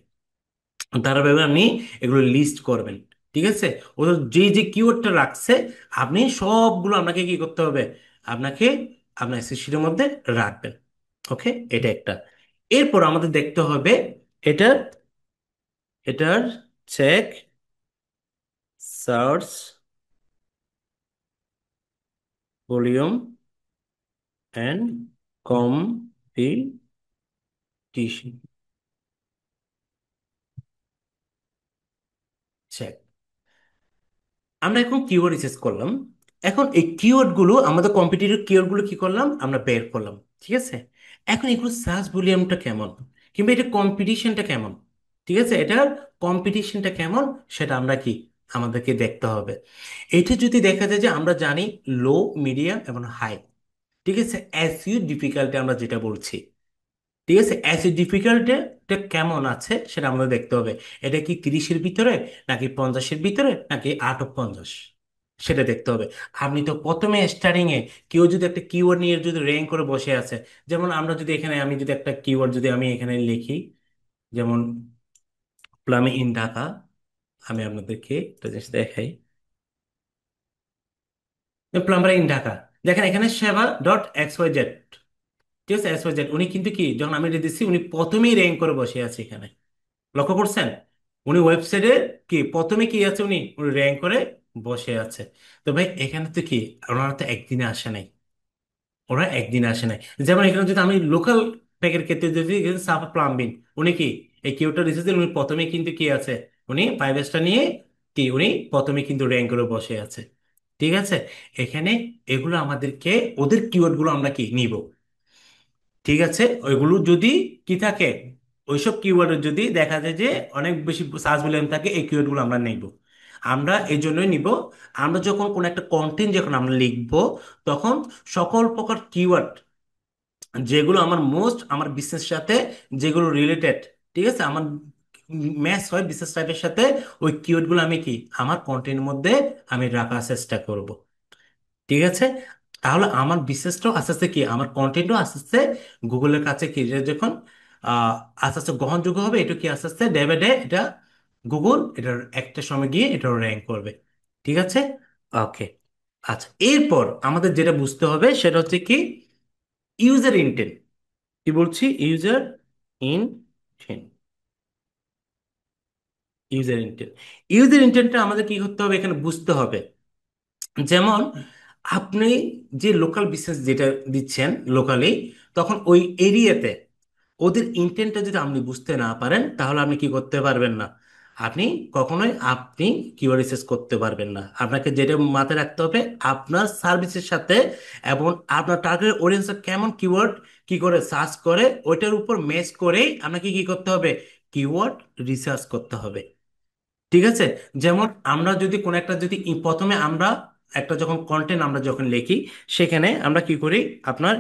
তারপরে আপনি এগুলো লিস্ট করবেন, ঠিক আছে। ওদের যে যে কিওয়ার্ডটা রাখছে আপনি সবগুলো আপনাকে কি করতে হবে, আপনাকে আপনার এক্সেল শিটের মধ্যে রাখবেন। ওকে, এটা একটা। এরপর আমাদের দেখতে হবে এটার এটার check, search volume and competition check. আমরা এখন কিওয়ার্ড রিসার্চ করলাম। এখন এই কিওয়ার্ড গুলো আমাদের কম্পিটিটিভ কিওয়ার্ড গুলো কি করলাম, আমরা বের করলাম, ঠিক আছে। এখন এগুলো সার্চ ভলিউমটা কেমন, কিংবা এটা কম্পিটিশনটা কেমন, ঠিক আছে, এটার কম্পিটিশনটা কেমন, সেটা আমরা কি আমাদেরকে দেখতে হবে। এটা যদি দেখা যায় যে আমরা জানি লো, মিডিয়াম এবং হাই, ঠিক আছে, এসইও ডিফিকাল্টি আমরা যেটা বলছি, ঠিক আছে, এসইও ডিফিকাল্টিটা কেমন আছে সেটা আমাদের দেখতে হবে। এটা কি 30-এর ভিতরে, নাকি 50-এর ভিতরে, নাকি 8 অফ 50, সেটা দেখতে হবে। আপনি তো প্রথমে স্টার্টিং এ কেউ যদি একটা কিওয়ার্ড নিয়ে যদি র্যাঙ্ক করে বসে আছে, যেমন আমরা যদি এখানে আমি যদি একটা কিওয়ার্ড যদি আমি এখানে লিখি, যেমন প্লামি ইন ঢাকা, আমি আপনাদেরকে একটা জিনিস দেখাই, প্লাম্বার ইন ঢাকা, দেখেন এখানে সেবা ডট এক্স ওয়াই জেড, ঠিক আছে, এক্স ওয়াই জেড, উনি কিন্তু কি যখন আমি এটা দিচ্ছি উনি প্রথমেই র্যাঙ্ক করে বসে আছে এখানে, লক্ষ্য করছেন? উনি ওয়েবসাইটে কি প্রথমে কি আছে, উনি উনি র্যাঙ্ক করে বসে আছে। তো ভাই এখানে তো কি ওনারা তো একদিনে আসে নাই, ওরা একদিনে আসে নাই। যেমন এখানে যদি আমি লোকাল প্যাকের ক্ষেত্রে যদি সাফা প্লাম্বিং, উনি কি এই কিউটা রিসার্চ উনি প্রথমে কিন্তু কি আছে, উনি 5 স্টার নিয়ে কি উনি প্রথমে কিন্তু র্যাঙ্ক করে বসে আছে, ঠিক আছে। এখানে এগুলো আমাদেরকে ওদের কিওয়ার্ড গুলো আমরা কি নিব, ঠিক আছে। ওইগুলো যদি কি থাকে, ওইসব কিওয়ার্ডের যদি দেখা যায় যে অনেক বেশি সার্চ ভলিউম থাকে, এই কিওয়ার্ড গুলো আমরা নিব। আমরা এই জন্যই নিব, আমরা যখন কোনো একটা কন্টেন্ট যখন আমরা লিখব তখন সকল প্রকার কিওয়ার্ড যেগুলো আমার মোস্ট আমার বিজনেসের সাথে যেগুলো রিলেটেড, ঠিক আছে, আমার ম্যাচ হয় বিজনেস টাইপের সাথে, ওই কিওয়ার্ড গুলো আমি কি আমার কন্টেন্টের মধ্যে আমি রাখার চেষ্টা করব, ঠিক আছে। তাহলে আমার বিজনেসটাও আস্তে আস্তে কি আমার কন্টেন্টও আস্তে আস্তে গুগলের কাছে কি যে যখন আহ, আস্তে আস্তে গ্রহণযোগ্য হবে, এটা কি আস্তে আস্তে ডে বাই ডে এটা গুগল এটার একটা সময় গিয়ে এটার র্যাঙ্ক করবে, ঠিক আছে। ওকে, আচ্ছা। এরপর আমাদের যেটা বুঝতে হবে সেটা হচ্ছে কি ইউজার ইন্টেন্ট, কি বলছি, user intent, user intent. User ইন্টেন্টটা আমাদের কি করতে হবে এখানে বুঝতে হবে। যেমন আপনি যে লোকাল বিজনেস যেটা দিচ্ছেন লোকালি, তখন ওই এরিয়াতে ওদের ইন্টেন্টটা যদি আপনি বুঝতে না পারেন তাহলে আপনি কি করতে পারবেন না, আপনি কখনোই আপনি কিওয়ার্ড রিসার্চ করতে পারবেন না। আপনাকে যেটা মাথায় রাখতে হবে, আপনার সার্ভিসের সাথে এবং আপনার টার্গেট অডিয়েন্স কেমন কিওয়ার্ড কি করে সার্চ করে, ওইটার উপর ম্যাচ করেই আপনাকে কি করতে হবে, কিওয়ার্ড রিসার্চ করতে হবে। ঠিক আছে? যেমন আমরা যদি কোনো একটা যদি প্রথমে আমরা একটা যখন কন্টেন্ট আমরা যখন লিখি, সেখানে আমরা কি করি, আপনার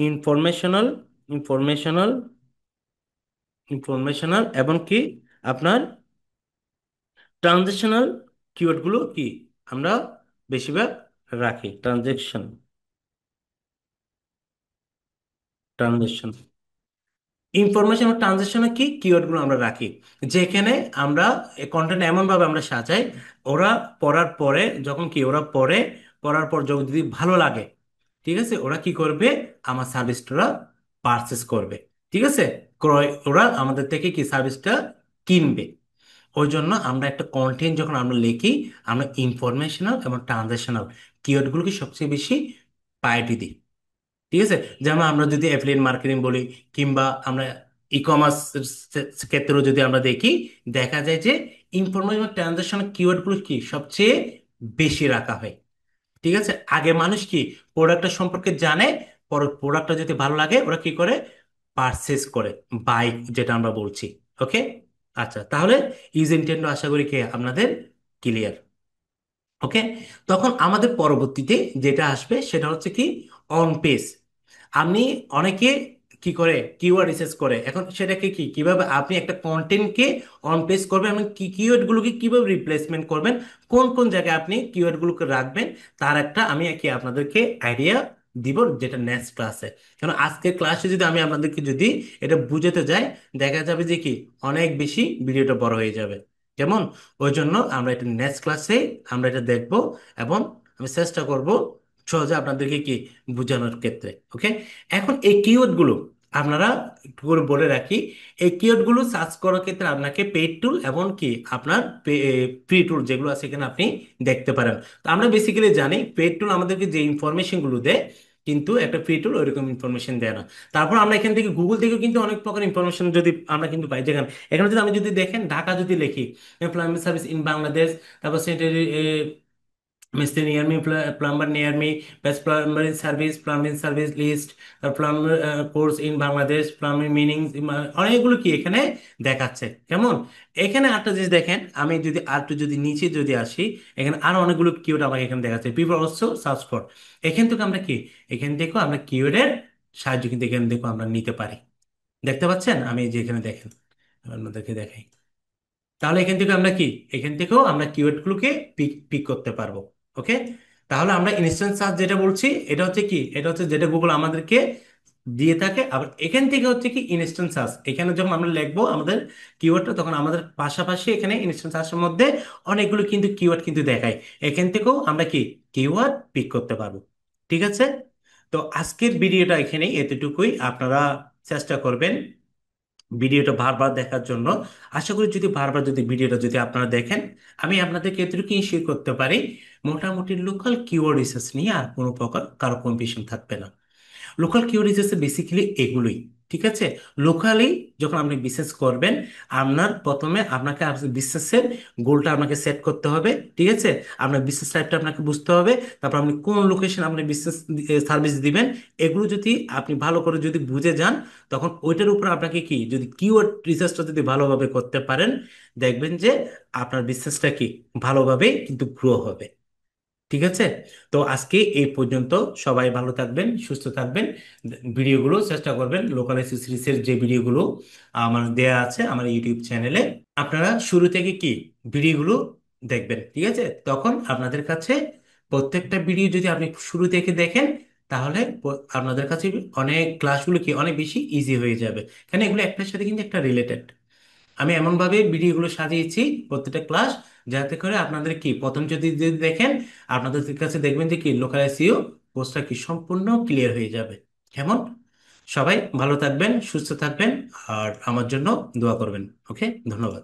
ইনফরমেশনাল ইনফরমেশনাল ইনফরমেশনাল এবং কি আপনার ট্রানজেকশনাল কিওয়ার্ডগুলো কি আমরা বেশিরভাগ রাখি। ট্রানজেকশন ইনফরমেশন ও ট্রানজেকশনে কি কিওয়ার্ডগুলো আমরা রাখি, যেখানে আমরা কন্টেন্ট এমনভাবে আমরা সাজাই, ওরা পড়ার পরে যখন কি ওরা পড়ার পর যদি ভালো লাগে, ঠিক আছে, ওরা কি করবে, আমার সার্ভিসটা পারচেস করবে। ঠিক আছে, ক্রয়, ওরা আমাদের থেকে কি সার্ভিসটা কিনবে। ওই জন্য আমরা একটা কন্টেন্ট যখন আমরা লিখি, আমরা ইনফরমেশনাল এবং ট্রানজেকশনাল কিওয়ার্ডগুলোকে সবচেয়ে বেশি প্রায়োরিটি দিই। ঠিক আছে? যেমন আমরা যদি অ্যাফিলিয়েট মার্কেটিং বলি, কিংবা আমরা ই কমার্স ক্ষেত্রেও যদি আমরা দেখি, দেখা যায় যে ইনফরমেশন ট্রানজাকশন কিওয়ার্ডগুলো কি সবচেয়ে বেশি রাখা হয়। ঠিক আছে, আগে মানুষ কি প্রোডাক্টটা সম্পর্কে জানে, পরে প্রোডাক্টটা যদি ভালো লাগে ওরা কি করে, পারচেস করে, বাই যেটা আমরা বলছি। ওকে, আচ্ছা, তাহলে ইউজ ইন্টেন্ট আশা করি কি আপনাদের ক্লিয়ার। ওকে, তখন আমাদের পরবর্তীতে যেটা আসবে সেটা হচ্ছে কি, অন পেজ। আপনি অনেকে কি করে, কিওয়ার্ড রিসার্চ করে, এখন সেটাকে কি কিভাবে আপনি একটা কন্টেন্টকে অন পেজ করবেন এবং কি কিওয়ার্ডগুলোকে কিভাবে রিপ্লেসমেন্ট করবেন, কোন কোন জায়গায় আপনি কিওয়ার্ডগুলোকে রাখবেন, তার একটা আমি কি আপনাদেরকে আইডিয়া দিব, যেটা নেক্সট ক্লাসে। কারণ আজকের ক্লাসে যদি আমি আপনাদেরকে যদি এটা বুঝাতে যাই, দেখা যাবে যে কি অনেক বেশি ভিডিওটা বড় হয়ে যাবে। যেমন ওই জন্য আমরা এটা নেক্সট ক্লাসে আমরা এটা দেখব, এবং আমি চেষ্টা করব সহজে আপনাদেরকে কি বোঝানোর ক্ষেত্রে। ওকে, এখন এই কিওয়ার্ডগুলো আপনারা একটু করে বলে রাখি, এই কিওয়ার্ডগুলো সার্চ করার ক্ষেত্রে আপনাকে পেইড টুল এবং কি আপনার ফ্রি টুল যেগুলো আছে এখানে আপনি দেখতে পারেন। তো আমরা বেসিক্যালি জানি পেইড টুল আমাদেরকে যে ইনফরমেশনগুলো দেয়, কিন্তু একটা ফ্রি টুল ওইরকম ইনফরমেশন দেয় না। তারপর আমরা এখান থেকে গুগল থেকেও কিন্তু অনেক প্রকার ইনফরমেশন যদি আমরা কিন্তু পাই, যেখানে এখানে যদি আমি যদি দেখেন ঢাকা যদি লিখি, প্লাম্বিং সার্ভিস ইন বাংলাদেশ, তারপর সেন্টারি মিস্ত্রি near me, plumber near me, best plumbing service list, plumber course in Bangladesh, plumbing meaning, অনেকগুলো কি এখানে দেখাচ্ছে। কেমন, এখানে একটা জিনিস দেখেন, আমি যদি আর একটু যদি নিচে যদি আসি, এখানে আরো অনেকগুলো কিওয়ার্ড আমাকে এখানে দেখাচ্ছে, পিপল অলসো সার্চ ফর। এখান থেকে আমরা কি, এখান থেকেও আমরা কিওয়ার্ডের সাহায্য কিন্তু এখান থেকেও আমরা নিতে পারি। দেখতে পাচ্ছেন, আমি যে এখানে দেখেন, আপনাদেরকে দেখাই। তাহলে এখান থেকে আমরা কি, এখান থেকেও আমরা কিওয়ার্ড গুলোকে পিক পিক করতে পারবো। ওকে, তাহলে আমরা ইনস্ট্যান্ট সার্চ যেটা বলছি, এটা হচ্ছে কি, এটা হচ্ছে যেটা গুগল আমাদেরকে দিয়ে থাকে। আবার এখান থেকে হচ্ছে কি ইনস্ট্যান্ট সার্চ, এখানে যখন আমরা লিখবো আমাদের কিওয়ার্ডটা, তখন আমাদের পাশাপাশি এখানে ইনস্ট্যান্ট সার্চের মধ্যে অনেকগুলো কিন্তু কিওয়ার্ড কিন্তু দেখায়। এখান থেকেও আমরা কি কিওয়ার্ড পিক করতে পারবো। ঠিক আছে, তো আজকের ভিডিওটা এখানেই, এতটুকুই। আপনারা চেষ্টা করবেন ভিডিওটা বারবার দেখার জন্য। আশা করি যদি বারবার যদি ভিডিওটা যদি আপনারা দেখেন, আমি আপনাদেরকে এতটুকু ইনশিওর করতে পারি, মোটামুটি লোকাল কিওয়ার্ড রিসার্চ নিয়ে আর কোনো প্রকার কারো কনফিউশন থাকবে না। লোকাল কিওয়ার্ড রিসার্চে বেসিক্যালি এগুলোই। ঠিক আছে, লোকালি যখন আপনি বিজনেস করবেন, আপনার প্রথমে আপনাকে বিজনেসের গোলটা আপনাকে সেট করতে হবে। ঠিক আছে, আপনার বিজনেস টাইপটা আপনাকে বুঝতে হবে, তারপর আপনি কোন লোকেশন আপনি বিজনেস সার্ভিস দিবেন, এগুলো যদি আপনি ভালো করে যদি বুঝে যান, তখন ওইটার উপর আপনাকে কি যদি কিওয়ার্ড রিসার্চটা যদি ভালোভাবে করতে পারেন, দেখবেন যে আপনার বিজনেসটা কি ভালোভাবে কিন্তু গ্রো হবে। ঠিক আছে, তো আজকে এই পর্যন্ত। সবাই ভালো থাকবেন, সুস্থ থাকবেন। ভিডিওগুলো চেষ্টা করবেন, লোকাল সিরিজের যে ভিডিওগুলো আমার দেয়া আছে আমার ইউটিউব চ্যানেলে, আপনারা শুরু থেকে কি ভিডিওগুলো দেখবেন। ঠিক আছে, তখন আপনাদের কাছে প্রত্যেকটা ভিডিও যদি আপনি শুরু থেকে দেখেন, তাহলে আপনাদের কাছে অনেক ক্লাসগুলো কি অনেক বেশি ইজি হয়ে যাবে, কারণ এগুলো একটার সাথে কিন্তু একটা রিলেটেড। আমি এমনভাবে ভিডিওগুলো সাজিয়েছি প্রত্যেকটা ক্লাস, যাতে করে আপনাদের কি প্রথম যদি যদি দেখেন, আপনাদের কাছে দেখবেন যে কি লোকাল এসইও কোর্সটা কি সম্পূর্ণ ক্লিয়ার হয়ে যাবে। কেমন, সবাই ভালো থাকবেন, সুস্থ থাকবেন, আর আমার জন্য দোয়া করবেন। ওকে, ধন্যবাদ।